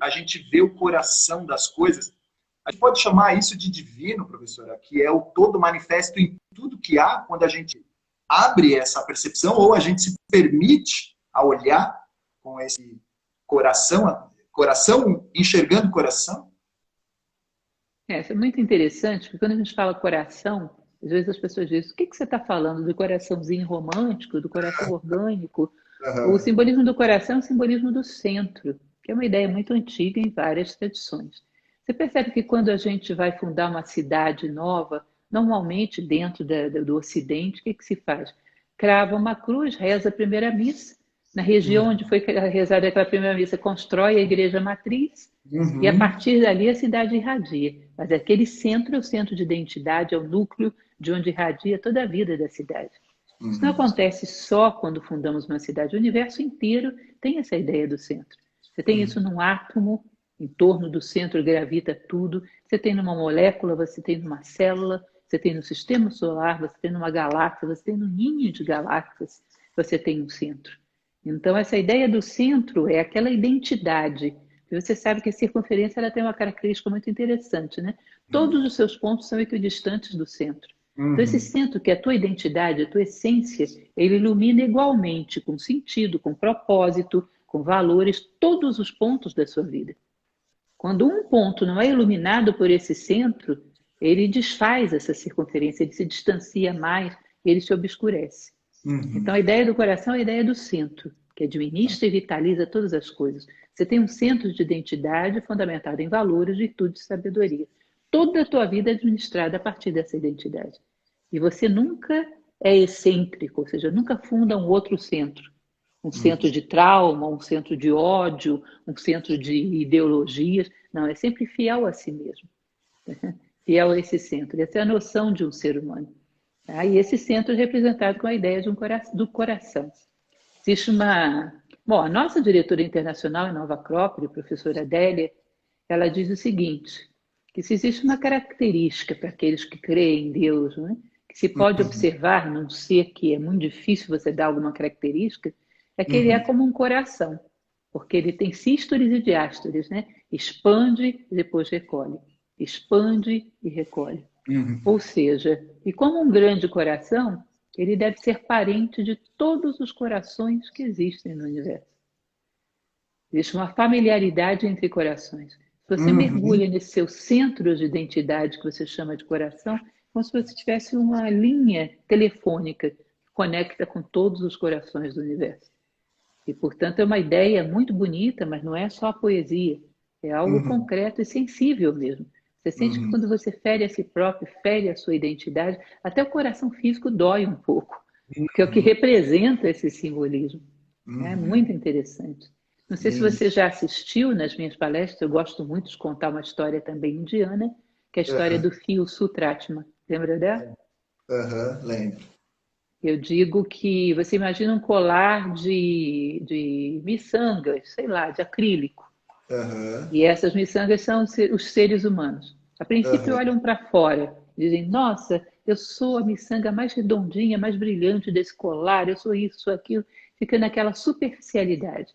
a gente vê o coração das coisas, a gente pode chamar isso de divino, professora, que é o todo manifesto em tudo que há, quando a gente abre essa percepção, ou a gente se permite a olhar com esse coração enxergando o coração? Isso é muito interessante, porque quando a gente fala coração, às vezes as pessoas dizem, o que você está falando? Do coraçãozinho romântico, do coração orgânico? O Uhum. simbolismo do coração é o simbolismo do centro, que é uma ideia muito antiga em várias tradições. Você percebe que quando a gente vai fundar uma cidade nova, normalmente dentro do Ocidente, o que se faz? Crava uma cruz, reza a primeira missa. Na região onde foi rezada aquela primeira missa, constrói a igreja matriz, e a Uhum. partir dali a cidade irradia. Mas aquele centro é o centro de identidade, é o núcleo de onde irradia toda a vida da cidade. Isso não Uhum. acontece só quando fundamos uma cidade. O universo inteiro tem essa ideia do centro. Você tem isso num átomo, em torno do centro gravita tudo. Você tem numa molécula, você tem numa célula, você tem no sistema solar, você tem numa galáxia, você tem no ninho de galáxias, você tem um centro. Então, essa ideia do centro é aquela identidade. E você sabe que a circunferência ela tem uma característica muito interessante, né? Todos os seus pontos são equidistantes do centro. Então, esse Uhum. centro, que é a tua identidade, a tua essência, ele ilumina igualmente, com sentido, com propósito, com valores, todos os pontos da sua vida. Quando um ponto não é iluminado por esse centro, ele desfaz essa circunferência, ele se distancia mais, ele se obscurece. Então, Uhum. a ideia do coração é a ideia do centro, que administra e vitaliza todas as coisas. Você tem um centro de identidade fundamentado em valores, virtudes e sabedoria. Toda a tua vida é administrada a partir dessa identidade. E você nunca é excêntrico, ou seja, nunca funda um outro centro. Um centro de trauma, um centro de ódio, um centro de ideologias. Não, é sempre fiel a si mesmo. Fiel a esse centro. Essa é a noção de um ser humano. E esse centro é representado com a ideia de do coração. Existe uma. Bom, a nossa diretora internacional em Nova Acrópole, a professora Adélia, ela diz o seguinte: que se existe uma característica para aqueles que creem em Deus, né, que se pode observar num ser que é muito difícil você dar alguma característica, é que ele é Uhum. como um coração, porque ele tem sístoles e diástoles, né? Expande e depois recolhe, expande e recolhe. Uhum. Ou seja, e como um grande coração, ele deve ser parente de todos os corações que existem no universo. Existe uma familiaridade entre corações. Se você Uhum. mergulha nesse seu centro de identidade que você chama de coração, é como se você tivesse uma linha telefônica que conecta com todos os corações do universo. E, portanto, é uma ideia muito bonita, mas não é só a poesia. É algo Uhum. concreto e sensível mesmo. Você sente que Uhum. quando você fere a si próprio, fere a sua identidade, até o coração físico dói um pouco, porque é o que Uhum. representa esse simbolismo. É muito Uhum. interessante. Não sei se Lindo. você já assistiu nas minhas palestras, eu gosto muito de contar uma história também indiana, que é a história Uhum. do fio Sutratma. Lembra dela? Uhum. Lembro. Eu digo que você imagina um colar de miçangas, sei lá, de acrílico. Uhum. E essas miçangas são os seres humanos. A princípio Uhum. olham para fora, dizem, nossa, eu sou a miçanga mais redondinha, mais brilhante desse colar, eu sou isso, sou aquilo. Fica naquela superficialidade.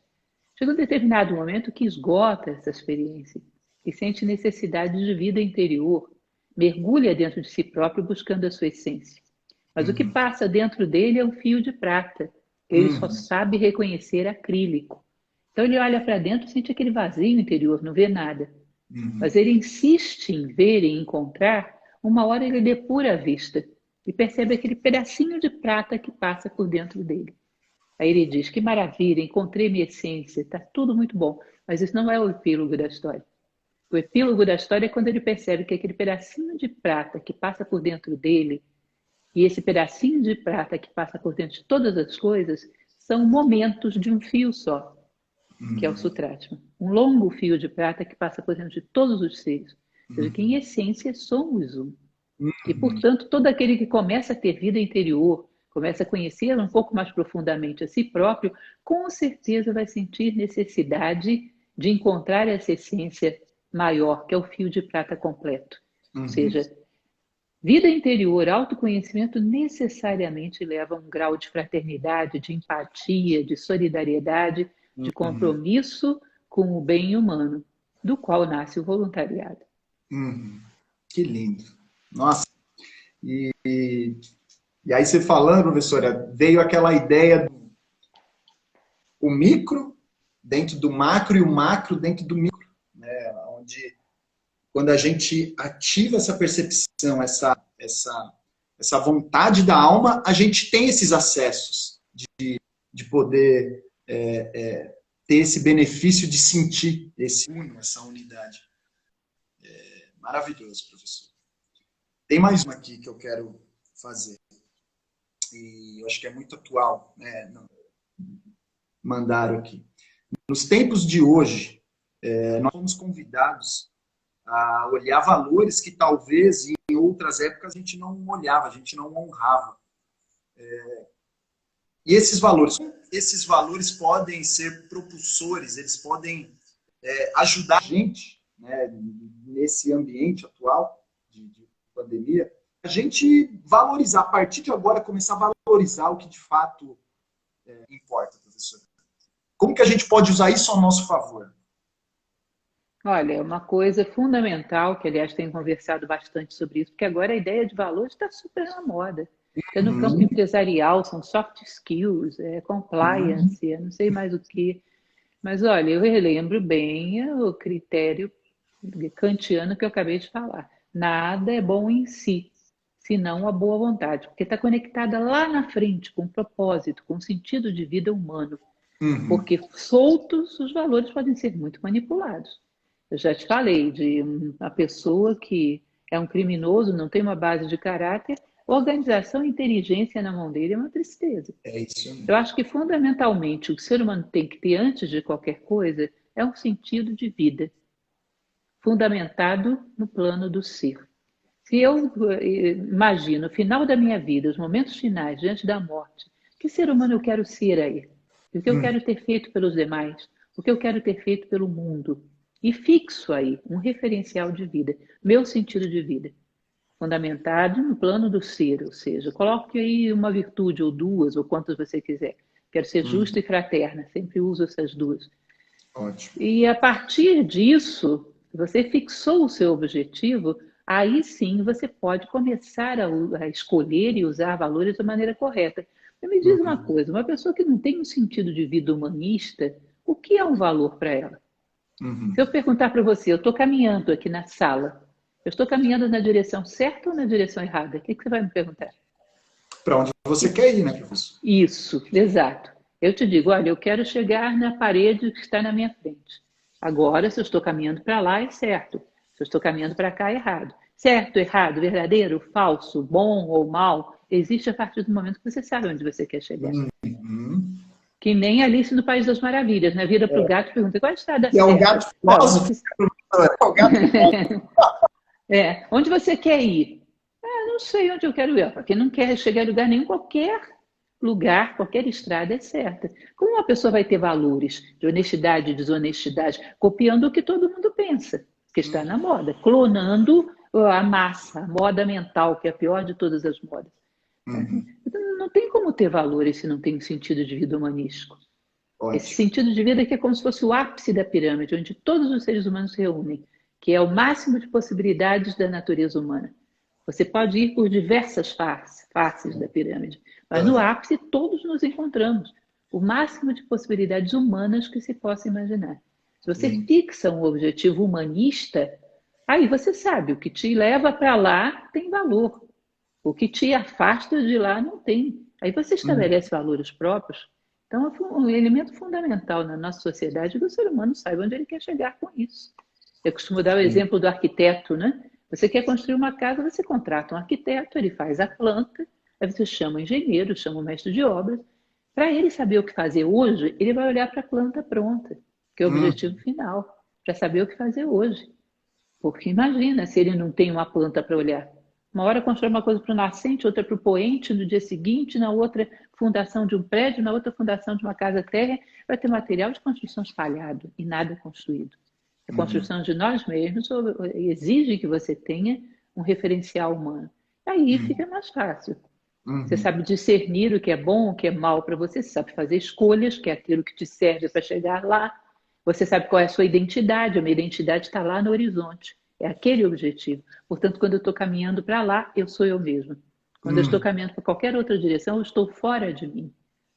Chega um determinado momento que esgota essa experiência e sente necessidade de vida interior, mergulha dentro de si próprio buscando a sua essência. Mas o que Uhum. passa dentro dele é um fio de prata. Ele só Uhum. sabe reconhecer acrílico. Então ele olha para dentro e sente aquele vazio interior, não vê nada. Mas Uhum. ele insiste em ver e encontrar, uma hora ele depura a vista e percebe aquele pedacinho de prata que passa por dentro dele. Aí ele diz: que maravilha, encontrei minha essência, está tudo muito bom. Mas isso não é o epílogo da história. O epílogo da história é quando ele percebe que aquele pedacinho de prata que passa por dentro dele e esse pedacinho de prata que passa por dentro de todas as coisas são momentos de um fio só, que é o Sutratma. Um longo fio de prata que passa por dentro de todos os seres. Ou seja, que em essência somos um. E, Uhum. portanto, todo aquele que começa a ter vida interior, começa a conhecer um pouco mais profundamente a si próprio, com certeza vai sentir necessidade de encontrar essa essência maior, que é o fio de prata completo. Ou Uhum. seja, Vida interior, autoconhecimento necessariamente leva a um grau de fraternidade, de empatia, de solidariedade, de Uhum. compromisso com o bem humano, do qual nasce o voluntariado. Uhum. Que lindo. Nossa, e aí você falando, professora, veio aquela ideia do o micro dentro do macro e o macro dentro do micro, né? Onde quando a gente ativa essa percepção, essa vontade da alma, a gente tem esses acessos de poder ter esse benefício de sentir esse uno, essa unidade. Maravilhoso, professor. Tem mais uma aqui que eu quero fazer. E eu acho que é muito atual, né? Mandaram aqui. Nos tempos de hoje, nós fomos convidados a olhar valores que talvez em outras épocas a gente não olhava, a gente não honrava. E esses valores podem ser propulsores, eles podem ajudar a gente, né, nesse ambiente atual de pandemia, a gente valorizar, a partir de agora, começar a valorizar o que de fato importa, professor. Como que a gente pode usar isso ao nosso favor? Olha, uma coisa fundamental, que aliás tenho conversado bastante sobre isso, porque agora a ideia de valor está super na moda. Até no campo Uhum, empresarial, são soft skills, uhum, compliance, não sei mais o que. Mas olha, eu relembro bem o critério kantiano que eu acabei de falar. Nada é bom em si, senão a boa vontade, porque está conectada lá na frente com o propósito, com o sentido de vida humano. uhum. Porque soltos, os valores podem ser muito manipulados. Eu já te falei de uma pessoa que é um criminoso, não tem uma base de caráter, organização e inteligência na mão dele é uma tristeza. É isso Eu mesmo. acho que fundamentalmente o que o ser humano tem que ter antes de qualquer coisa é um sentido de vida, fundamentado no plano do ser. Se eu imagino o final da minha vida, os momentos finais, diante da morte, que ser humano eu quero ser aí? O que eu Uhum, quero ter feito pelos demais? O que eu quero ter feito pelo mundo? E fixo aí um referencial de vida, meu sentido de vida, fundamentado no plano do ser, ou seja, coloque aí uma virtude ou duas, ou quantas você quiser. Quero ser justa uhum. e fraterna, sempre uso essas duas. Ótimo. E a partir disso, você fixou o seu objetivo, aí sim você pode começar a escolher e usar valores da maneira correta. Eu me diz uma Uhum, coisa, uma pessoa que não tem um sentido de vida humanista, o que é um valor para ela? Se eu uhum. perguntar para você, eu estou caminhando aqui na sala, eu estou caminhando na direção certa ou na direção errada? O que você vai me perguntar? Para onde você quer ir, né, professor? Isso, exato. Eu te digo, olha, eu quero chegar na parede que está na minha frente. Agora, se eu estou caminhando para lá, é certo. Se eu estou caminhando para cá, é errado. Certo, errado, verdadeiro, falso, bom ou mal, existe a partir do momento que você sabe onde você quer chegar. Uhum. Que nem Alice no País das Maravilhas, né? Vira para o gato e pergunta, qual é a estrada E é um certa? gato Para onde filósofo, que... professor. É um gato filósofo. onde você quer ir? Ah, não sei onde eu quero ir. Para quem não quer chegar a lugar nenhum, qualquer lugar, qualquer estrada é certa. Como uma pessoa vai ter valores de honestidade e desonestidade, copiando o que todo mundo pensa, que está na moda, clonando a massa, a moda mental, que é a pior de todas as modas. Uhum. Então, não tem como ter valores se não tem um sentido de vida humanístico. Esse Ótimo. sentido de vida que é como se fosse o ápice da pirâmide, onde todos os seres humanos se reúnem, que é o máximo de possibilidades da natureza humana. Você pode ir por diversas faces da pirâmide, mas no Uhum. ápice todos nos encontramos. O máximo de possibilidades humanas que se possa imaginar. Se você Lindo. fixa um objetivo humanista, aí você sabe, o que te leva para lá tem valor. O que te afasta de lá não tem. Aí você Uhum. estabelece valores próprios. Então, é um elemento fundamental na nossa sociedade que o ser humano saiba onde ele quer chegar com isso. Eu costumo dar o Lindo. exemplo do arquiteto, né? Você quer construir uma casa, você contrata um arquiteto, ele faz a planta, aí você chama o engenheiro, chama o mestre de obras. Para ele saber o que fazer hoje, ele vai olhar para a planta pronta, que é o objetivo Uhum. final, para saber o que fazer hoje. Porque imagina se ele não tem uma planta para olhar. Uma hora constrói uma coisa para o nascente, outra para o poente, no dia seguinte, na outra fundação de um prédio, na outra fundação de uma casa térrea, vai ter material de construção espalhado e nada construído. A Uhum. construção de nós mesmos exige que você tenha um referencial humano. Aí Uhum. fica mais fácil. Você Uhum. sabe discernir o que é bom, o que é mal para você, você sabe fazer escolhas, que é aquilo que te serve para chegar lá. Você sabe qual é a sua identidade, a minha identidade está lá no horizonte. É aquele o objetivo. Portanto, quando eu estou caminhando para lá, eu sou eu mesma. Quando eu estou Uhum. caminhando para qualquer outra direção, eu estou fora de mim.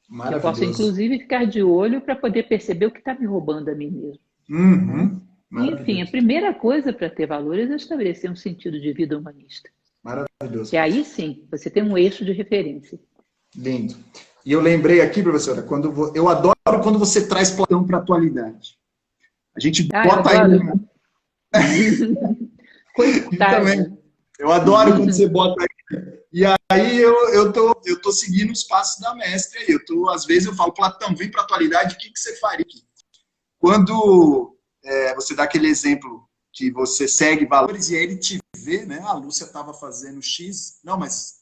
Eu posso, Maravilhoso. inclusive, ficar de olho para poder perceber o que está me roubando a mim mesmo. Né? Uhum. Enfim, a Maravilhoso. primeira coisa para ter valores é estabelecer um sentido de vida humanista. Maravilhoso. Que aí sim, você tem um eixo de referência. Lindo. E eu lembrei aqui, professora, eu adoro quando você traz Platão para a atualidade. A gente Ah, eu bota adoro. aí. E também. Coitado. Eu adoro quando você bota aí. E aí eu tô seguindo os passos da mestre aí. Às vezes eu falo, Platão, vem para a atualidade, o que você faria aqui? Quando você dá aquele exemplo que você segue valores e aí ele te vê, né? A Lúcia estava fazendo X, não, mas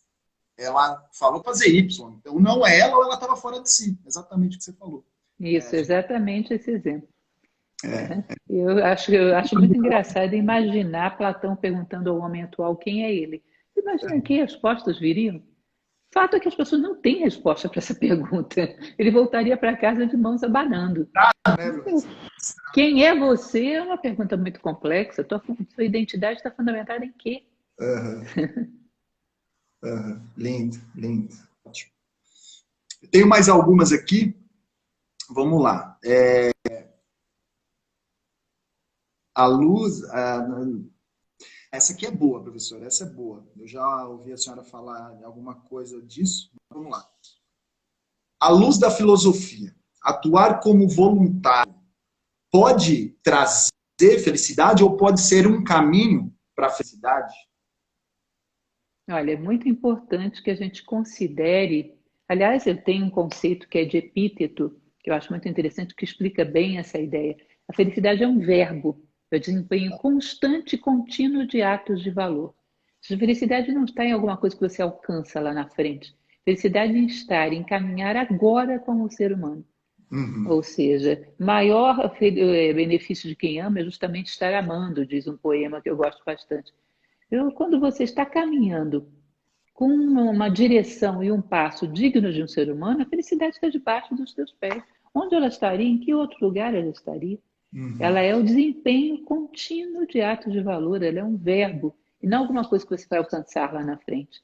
ela falou fazer Y. Então não é ela ou ela estava fora de si. Exatamente o que você falou. Isso, A gente, exatamente esse exemplo. Né? Eu acho muito engraçado imaginar Platão perguntando ao homem atual quem é ele. Imagina que respostas viriam. Fato é que as pessoas não têm resposta para essa pergunta. Ele voltaria para casa de mãos abanando. né, Então, professor? quem é você é uma pergunta muito complexa. Sua identidade está fundamentada em quê? Uhum, uhum. Lindo, lindo. Ótimo. Eu tenho mais algumas aqui. Vamos lá. A luz. Essa aqui é boa, professora. Essa é boa. Eu já ouvi a senhora falar de alguma coisa disso. Vamos lá. A luz da filosofia. Atuar como voluntário pode trazer felicidade ou pode ser um caminho para a felicidade? Olha, é muito importante que a gente considere. Aliás, eu tenho um conceito que é de epíteto, que eu acho muito interessante, que explica bem essa ideia. A felicidade é um verbo, é o desempenho constante e contínuo de atos de valor. A felicidade não está em alguma coisa que você alcança lá na frente. Felicidade em estar, em caminhar agora como ser humano. Uhum. Ou seja, maior benefício de quem ama é justamente estar amando, diz um poema que eu gosto bastante. Quando você está caminhando com uma direção e um passo digno de um ser humano, a felicidade está debaixo dos teus pés. Onde ela estaria? Em que outro lugar ela estaria? Ela Uhum. é o desempenho contínuo de atos de valor, ela é um verbo, e não alguma coisa que você vai alcançar lá na frente.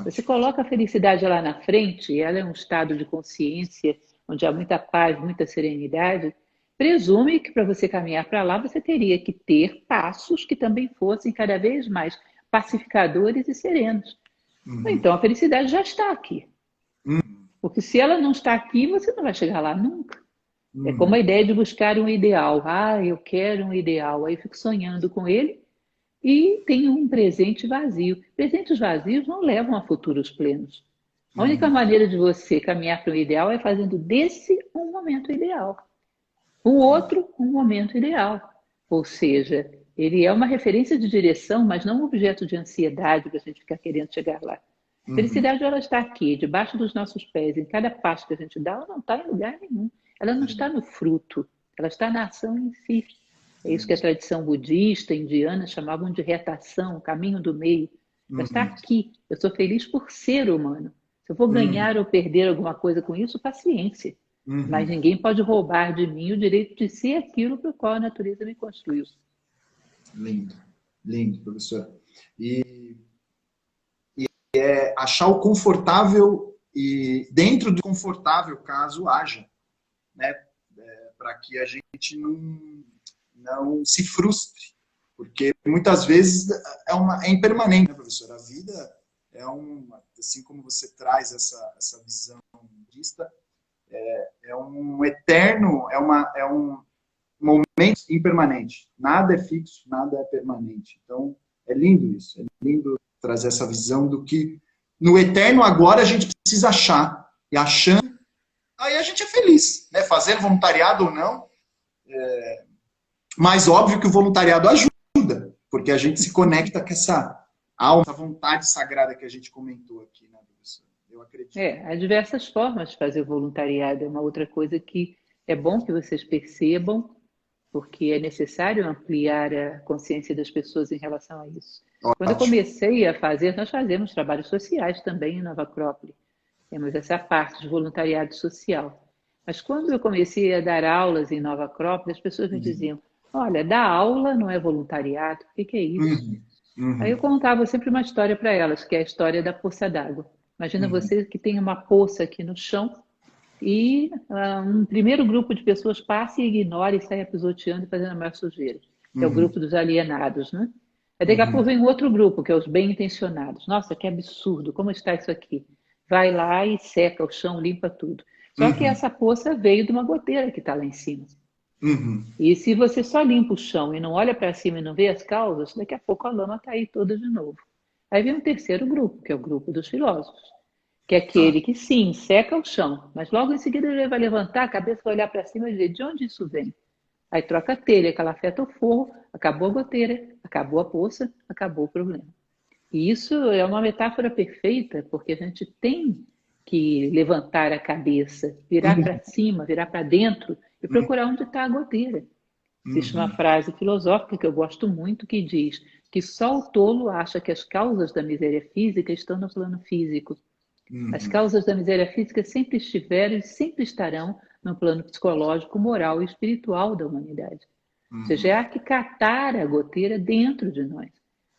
Você Ótimo. coloca a felicidade lá na frente, ela é um estado de consciência onde há muita paz, muita serenidade. Presume que para você caminhar para lá, você teria que ter passos que também fossem cada vez mais pacificadores e serenos. Uhum. Então, a felicidade já está aqui. Uhum. Porque se ela não está aqui, você não vai chegar lá nunca. É como a Uhum. ideia de buscar um ideal. Ah, eu quero um ideal. Aí eu fico sonhando com ele e tenho um presente vazio. Presentes vazios não levam a futuros plenos. A única Uhum. maneira de você caminhar para o ideal é fazendo desse um momento ideal. O outro, um momento ideal. Ou seja, ele é uma referência de direção, mas não um objeto de ansiedade para a gente ficar querendo chegar lá. A Uhum. felicidade, ela está aqui, debaixo dos nossos pés. Em cada passo que a gente dá, ela não está em lugar nenhum. Ela não está no fruto, ela está na ação em si. É isso que a tradição budista, indiana, chamavam de retação, o caminho do meio. Ela está Uhum. aqui. Eu sou feliz por ser humano. Se eu vou Uhum. ganhar ou perder alguma coisa com isso, paciência. Mas Uhum. ninguém pode roubar de mim o direito de ser aquilo para o qual a natureza me construiu. Lindo, lindo, professor. E achar o confortável e dentro do confortável, caso haja, né? Para que a gente não se frustre, porque muitas vezes é impermanente, né, professor? A vida assim como você traz essa visão budista, é um eterno, é um momento impermanente. Nada é fixo, nada é permanente. Então, é lindo isso. É lindo trazer essa visão do que no eterno agora a gente precisa achar. E achando, aí a gente é feliz, né? Fazendo voluntariado ou não. Mas óbvio que o voluntariado ajuda, porque a gente se conecta com essa alma, essa vontade sagrada que a gente comentou aqui, né, professor? Eu acredito. Há diversas formas de fazer voluntariado. É uma outra coisa que é bom que vocês percebam, porque é necessário ampliar a consciência das pessoas em relação a isso. Quando eu Ótimo. comecei a fazer, nós fazemos trabalhos sociais também em Nova Acrópole. Temos essa parte de voluntariado social. Mas quando eu comecei a dar aulas em Nova Acrópole, as pessoas me Uhum. diziam: olha, dar aula não é voluntariado, o que é isso? Uhum. Aí eu Uhum. contava sempre uma história para elas, que é a história da poça d'água. Imagina Uhum. você que tem uma poça aqui no chão e um primeiro grupo de pessoas passa e ignora e sai pisoteando e fazendo a maior sujeira. É o Uhum. grupo dos alienados, né? Aí daqui a pouco Uhum. vem um outro grupo, que é os bem-intencionados. Nossa, que absurdo, como está isso aqui? Vai lá e seca o chão, limpa tudo. Só que Uhum. essa poça veio de uma goteira que está lá em cima. Uhum. E se você só limpa o chão e não olha para cima e não vê as causas, daqui a pouco a lama está aí toda de novo. Aí vem um terceiro grupo, que é o grupo dos filósofos, que é Tá. aquele que sim, seca o chão, mas logo em seguida ele vai levantar a cabeça, vai olhar para cima e dizer de onde isso vem. Aí troca a telha, que ela afeta o forro, acabou a goteira, acabou a poça, acabou o problema. E isso é uma metáfora perfeita, porque a gente tem que levantar a cabeça, virar para Uhum. cima, virar para dentro e procurar onde está a goteira. Existe uma Uhum. frase filosófica que eu gosto muito que diz que só o tolo acha que as causas da miséria física estão no plano físico. As Uhum. causas da miséria física sempre estiveram e sempre estarão no plano psicológico, moral e espiritual da humanidade. Ou seja, é Uhum. aquicatar a goteira dentro de nós.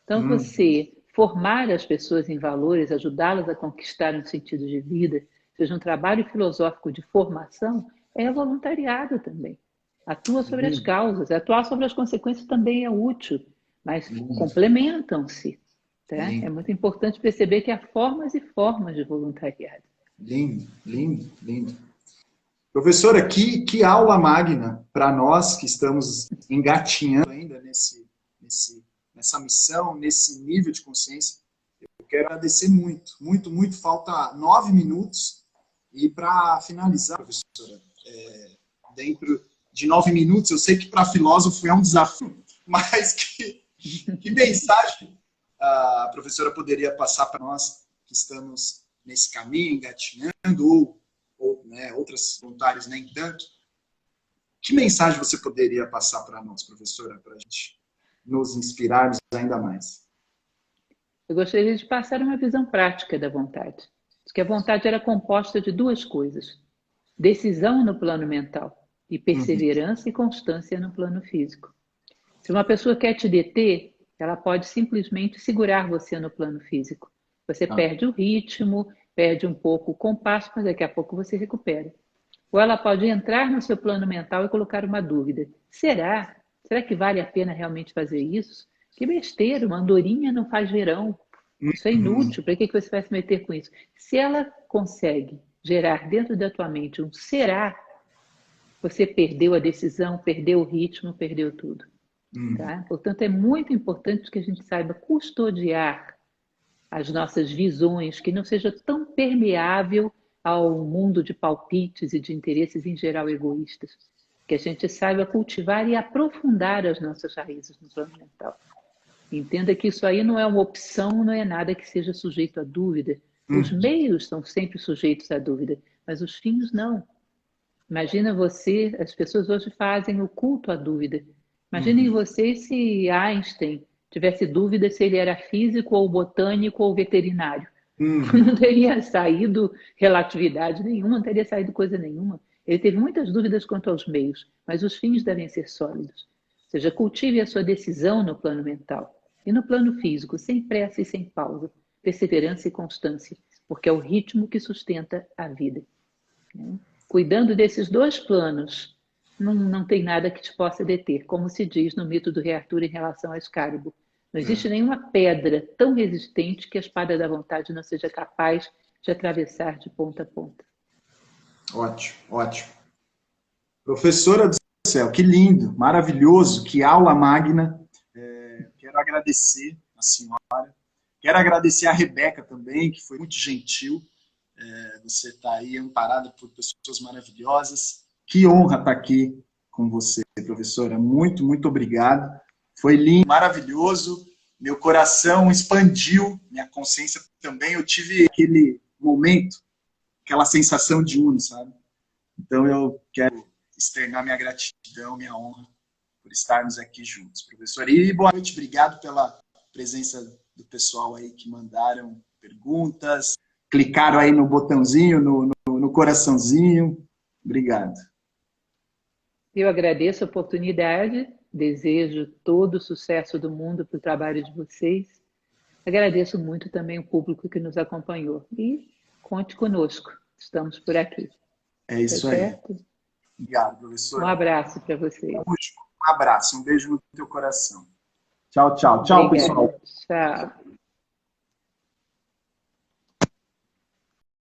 Então, Uhum. você formar as pessoas em valores, ajudá-las a conquistar um sentido de vida, seja um trabalho filosófico de formação, é voluntariado também. Atua sobre as Lindo, causas, atuar sobre as consequências também é útil, mas lindo, complementam-se. Tá? É lindo, muito importante perceber que há formas e formas de voluntariado. lindo, lindo, lindo. Professora, que aula magna para nós que estamos engatinhando ainda nessa missão, nesse nível de consciência. Eu quero agradecer muito, muito, muito. Falta 9 minutos. E para finalizar, professora, dentro de 9 minutos, eu sei que para filósofo é um desafio, mas que mensagem a professora poderia passar para nós que estamos nesse caminho, engatinhando, ou né, outras voluntários nem tanto? Que mensagem você poderia passar para nós, professora, para a gente nos inspirarmos ainda mais? Eu gostaria de passar uma visão prática da vontade. Diz que a vontade era composta de duas coisas: decisão no plano mental e Uhum. perseverança e constância no plano físico. Se uma pessoa quer te deter, ela pode simplesmente segurar você no plano físico. Você Ah. perde o ritmo, perde um pouco o compasso, mas daqui a pouco você recupera. Ou ela pode entrar no seu plano mental e colocar uma dúvida: será? Será que vale a pena realmente fazer isso? Que besteira, uma andorinha não faz verão. Isso é Uhum. inútil, para que você vai se meter com isso? Se ela consegue gerar dentro da tua mente um será, você perdeu a decisão, perdeu o ritmo, perdeu tudo. Uhum. Tá? Portanto, é muito importante que a gente saiba custodiar as nossas visões, que não seja tão permeável ao mundo de palpites e de interesses em geral egoístas. Que a gente saiba cultivar e aprofundar as nossas raízes no plano mental. Entenda que isso aí não é uma opção, não é nada que seja sujeito a dúvida. Os Uhum. meios são sempre sujeitos à dúvida, mas os fins não. Imagina você, as pessoas hoje fazem o culto à dúvida. Imaginem Uhum. você se Einstein tivesse dúvida se ele era físico ou botânico ou veterinário. Uhum. Não teria saído relatividade nenhuma, não teria saído coisa nenhuma. Ele teve muitas dúvidas quanto aos meios, mas os fins devem ser sólidos. Ou seja, cultive a sua decisão no plano mental e no plano físico, sem pressa e sem pausa, perseverança e constância, porque é o ritmo que sustenta a vida. Né? Cuidando desses dois planos, não tem nada que te possa deter, como se diz no mito do rei Arthur em relação a Excalibur. Não existe É. nenhuma pedra tão resistente que a espada da vontade não seja capaz de atravessar de ponta a ponta. Ótimo, ótimo. Professora do céu, que lindo, maravilhoso, que aula magna. Quero agradecer a senhora. Quero agradecer a Rebeca também, que foi muito gentil. Você está aí amparada por pessoas maravilhosas. Que honra estar aqui com você, professora. Muito, muito obrigado. Foi lindo, maravilhoso. Meu coração expandiu, minha consciência também. Eu tive aquele momento, aquela sensação de uno, sabe? Então eu quero externar minha gratidão, minha honra por estarmos aqui juntos, professor. E boa noite, obrigado pela presença do pessoal aí que mandaram perguntas, clicaram aí no botãozinho, no coraçãozinho. Obrigado. Eu agradeço a oportunidade, desejo todo o sucesso do mundo para o trabalho de vocês. Agradeço muito também o público que nos acompanhou. E conte conosco, estamos por aqui. É isso tá aí. certo? Obrigado, professor. Um abraço para vocês. Um abraço, um beijo no teu coração. Tchau, tchau. Tchau, Obrigada. pessoal. Tchau.